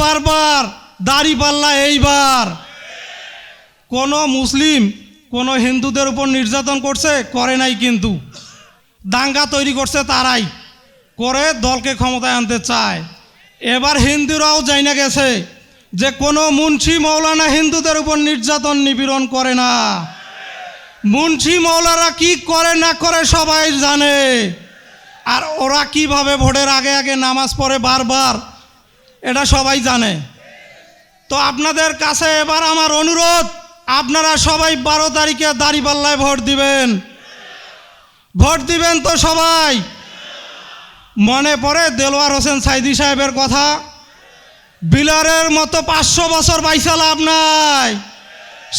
বারবার দাড়িপাল্লা এইবার। কোনো মুসলিম কোনো হিন্দুদের উপর নির্যাতন করছে? করে নাই, কিন্তু দাঙ্গা তৈরি করছে তারাই, করে দলকে ক্ষমতায় আনতে চায়। এবার হিন্দুরাও জানা গেছে যে কোনো মুন্সি মৌলানা হিন্দুদের উপর নির্যাতন নিপীড়ন করে না। মুন্সি মৌলারা কি করে না করে সবাই জানে। আর ওরা কিভাবে ভোটের আগে আগে নামাজ পড়ে বারবার, এটা সবাই জানে। তো আপনাদের কাছে এবার আমার অনুরোধ, আপনারা সবাই 12 তারিখে দাড়িপাল্লায় ভোট দিবেন। ভোট দিবেন তো সবাই? মনে পড়ে দেলোয়ার হোসেন সাইদি সাহেবের কথা, বিলারের মতো 500 বছর বাইসা লাভ নাই,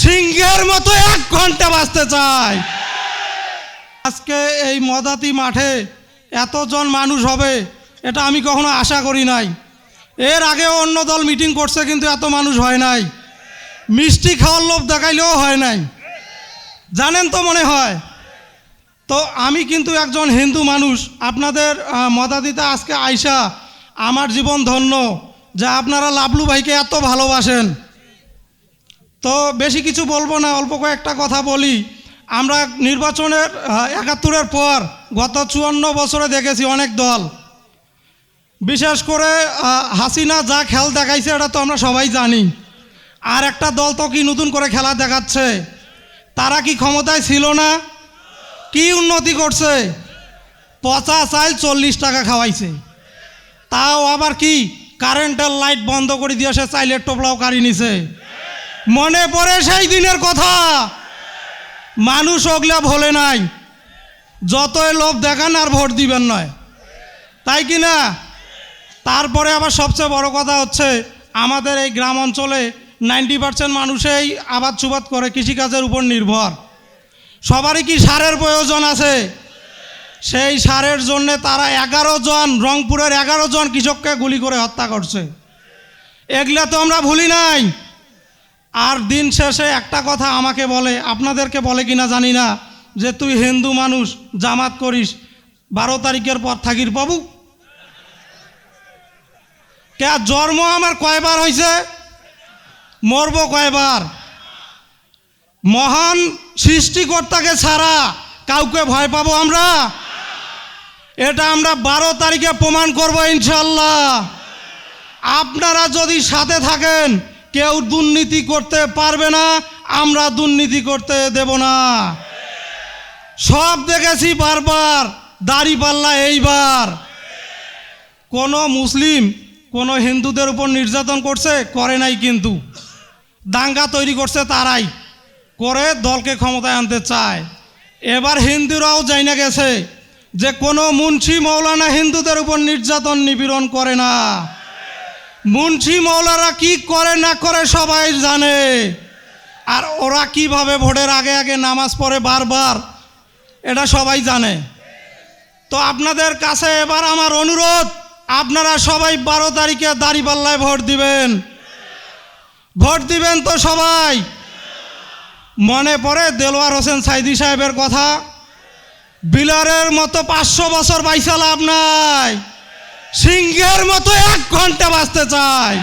সিংহের মতো 1 ঘন্টা বাঁচতে চাই। আজকে এই মদাতি মাঠে এতজন মানুষ হবে এটা আমি কখনো আশা করি নাই। এর আগে অন্য দল মিটিং করছে, কিন্তু এত মানুষ হয় নাই। মিষ্টি খাওয়ার লোভ দেখাইলেও হয় নাই, জানেন তো মনে হয়। তো আমি কিন্তু একজন হিন্দু মানুষ, আপনাদের মদাদিতে আজকে আইসা আমার জীবন ধন্য যে আপনারা লাবলু ভাইকে এত ভালোবাসেন। তো বেশি কিছু বলবো না, অল্প কয়েকটা কথা বলি। আমরা নির্বাচনের 71-এর পর গত 54 বছরে দেখেছি অনেক দল, বিশেষ করে হাসিনা যা খেল দেখাইছে এটা তো আমরা সবাই জানি। আর একটা দল তো কি নতুন করে খেলা দেখাচ্ছে। তারা কি ক্ষমতায় ছিল না? কি উন্নতি করছে? পচা চাল 40 টাকা খাওয়াইছে, তাও আবার কি কারেন্টের লাইট বন্ধ করে দিয়ে সে চাইলের টোপলাও কাড়ি নিছে। মনে পড়ে সেই দিনের কথা? মানুষ ওগুলা ভোলে নাই। যতই লোভ দেখান আর ভোট দিবেন নয়, তাই কি না? তারপরে আবার সবচেয়ে বড় কথা হচ্ছে, আমাদের এই গ্রাম অঞ্চলে 90% মানুষই আবাদ সুবাদ করে, কৃষিকাজের উপর নির্ভর। সবারই কি সারের প্রয়োজন আছে? সেই সারের জন্য তারা 11 জন, রংপুরের 11 জন কৃষককে গুলি করে হত্যা করছে। এগুলা তো আমরা ভুলি নাই। আর দিন শেষে একটা কথা আমাকে বলে, আপনাদেরকে বলে কিনা জানি না, যে তুই হিন্দু মানুষ জামাত করিস, 12 তারিখের পর থাকির পাবু। কে জন্ম আমার কয়বার হয়েছে, মরবো কয়বার? মহান সৃষ্টিকর্তাকে ছাড়া কাউকে ভয় পাবো আমরা? এটা আমরা 12 তারিখে প্রমাণ করব ইনশাল্লাহ। আপনারা যদি সাথে থাকেন, কেউ দুর্নীতি করতে পারবে না, আমরা দুর্নীতি করতে দেব না। সব দেখেছি বারবার, দাড়িপাল্লা এইবার। কোনো মুসলিম কোনো হিন্দুদের উপর নির্যাতন করছে? করে নাই, কিন্তু দাঙ্গা তৈরি করছে তারাই, করে দলকে ক্ষমতায় আনতে চায়। এবার হিন্দুরাও জানা গেছে যে কোনো মুন্সি মৌলানা হিন্দুদের উপর নির্যাতন নিপীড়ন করে না। মুন্সি মৌলারা কি করে না করে সবাই জানে। আর ওরা কিভাবে ভোটের আগে আগে নামাজ পড়ে বারবার, এটা সবাই জানে। তো আপনাদের কাছে এবার আমার অনুরোধ, আপনারা সবাই 12 তারিখে দাড়িপাল্লায় ভোট দিবেন। ভোট দিবেন তো সবাই? মনে পড়ে দেলোয়ার হোসেন সাইদি সাহেবের কথা, বিলারের মতো 500 বছর বাইসা লাভ নাই, সিংহের মতো 1 ঘন্টা বাঁচতে চাই।